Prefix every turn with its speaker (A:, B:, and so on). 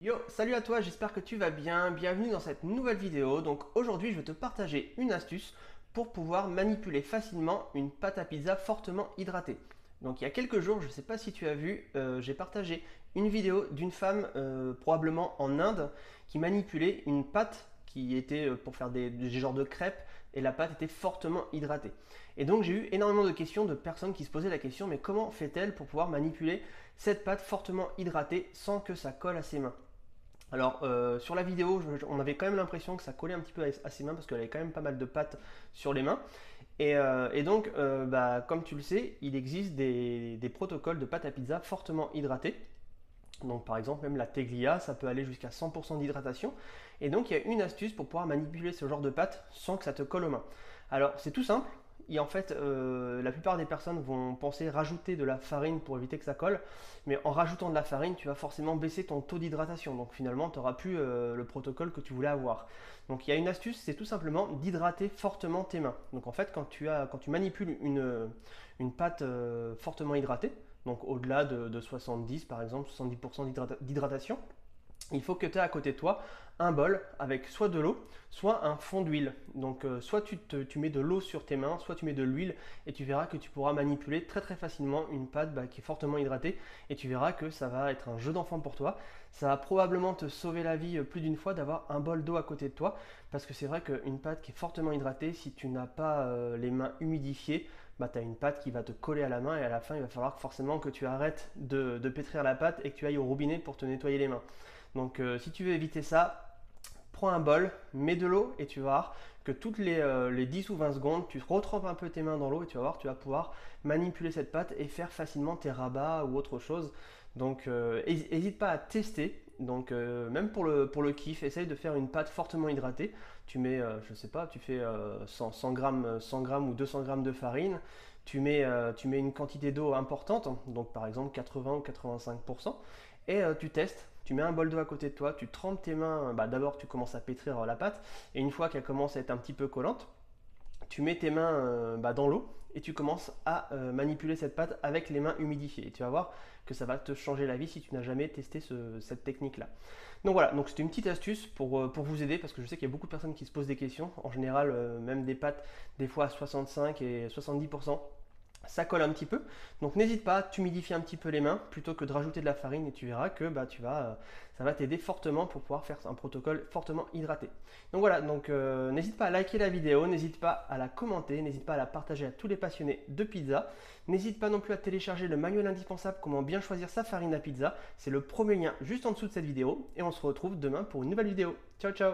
A: Yo, salut à toi, j'espère que tu vas bien. Bienvenue dans cette nouvelle vidéo. Donc aujourd'hui, je vais te partager une astuce pour pouvoir manipuler facilement une pâte à pizza fortement hydratée. Donc il y a quelques jours, je ne sais pas si tu as vu, j'ai partagé une vidéo d'une femme probablement en Inde qui manipulait une pâte qui était pour faire des genres de crêpes et la pâte était fortement hydratée. Et donc j'ai eu énormément de questions de personnes qui se posaient la question, mais comment fait-elle pour pouvoir manipuler cette pâte fortement hydratée sans que ça colle à ses mains? Alors sur la vidéo, on avait quand même l'impression que ça collait un petit peu à ses mains parce qu'elle avait quand même pas mal de pâte sur les mains. Et donc, comme tu le sais, il existe des protocoles de pâte à pizza fortement hydratés. Donc par exemple, même la teglia, ça peut aller jusqu'à 100% d'hydratation. Et donc il y a une astuce pour pouvoir manipuler ce genre de pâte sans que ça te colle aux mains. Alors c'est tout simple. Et en fait, la plupart des personnes vont penser rajouter de la farine pour éviter que ça colle. Mais en rajoutant de la farine, tu vas forcément baisser ton taux d'hydratation. Donc finalement, tu n'auras plus le protocole que tu voulais avoir. Donc il y a une astuce, c'est tout simplement d'hydrater fortement tes mains. Donc en fait, quand tu manipules une pâte fortement hydratée, donc au-delà de 70 par exemple, 70% d'hydratation, il faut que tu aies à côté de toi un bol avec soit de l'eau, soit un fond d'huile. Donc soit tu mets de l'eau sur tes mains, soit tu mets de l'huile et tu verras que tu pourras manipuler très très facilement une pâte qui est fortement hydratée et tu verras que ça va être un jeu d'enfant pour toi. Ça va probablement te sauver la vie plus d'une fois d'avoir un bol d'eau à côté de toi parce que c'est vrai qu'une pâte qui est fortement hydratée, si tu n'as pas les mains humidifiées, tu as une pâte qui va te coller à la main et à la fin il va falloir forcément que tu arrêtes de pétrir la pâte et que tu ailles au robinet pour te nettoyer les mains. Donc si tu veux éviter ça, prends un bol, mets de l'eau et tu vas voir que toutes les 10 ou 20 secondes, tu retrempes un peu tes mains dans l'eau et tu vas voir, tu vas pouvoir manipuler cette pâte et faire facilement tes rabats ou autre chose. Donc n'hésite pas à tester. Donc même pour le kiff, essaye de faire une pâte fortement hydratée. Tu mets, je sais pas, tu fais 100 grammes, 100 grammes ou 200 grammes de farine. Tu mets une quantité d'eau importante, donc par exemple 80 ou 85%, et tu testes. Tu mets un bol d'eau à côté de toi, tu trempes tes mains, d'abord tu commences à pétrir la pâte, et une fois qu'elle commence à être un petit peu collante, tu mets tes mains dans l'eau et tu commences à manipuler cette pâte avec les mains humidifiées. Et tu vas voir que ça va te changer la vie si tu n'as jamais testé cette technique-là. Donc voilà, donc c'était une petite astuce pour vous aider parce que je sais qu'il y a beaucoup de personnes qui se posent des questions. En général, même des pâtes, des fois à 65 et 70%, ça colle un petit peu. Donc n'hésite pas, tu humidifies un petit peu les mains plutôt que de rajouter de la farine et tu verras que ça va t'aider fortement pour pouvoir faire un protocole fortement hydraté. Donc voilà, donc n'hésite pas à liker la vidéo, n'hésite pas à la commenter, n'hésite pas à la partager à tous les passionnés de pizza. N'hésite pas non plus à télécharger le manuel indispensable comment bien choisir sa farine à pizza. C'est le premier lien juste en dessous de cette vidéo et on se retrouve demain pour une nouvelle vidéo. Ciao ciao.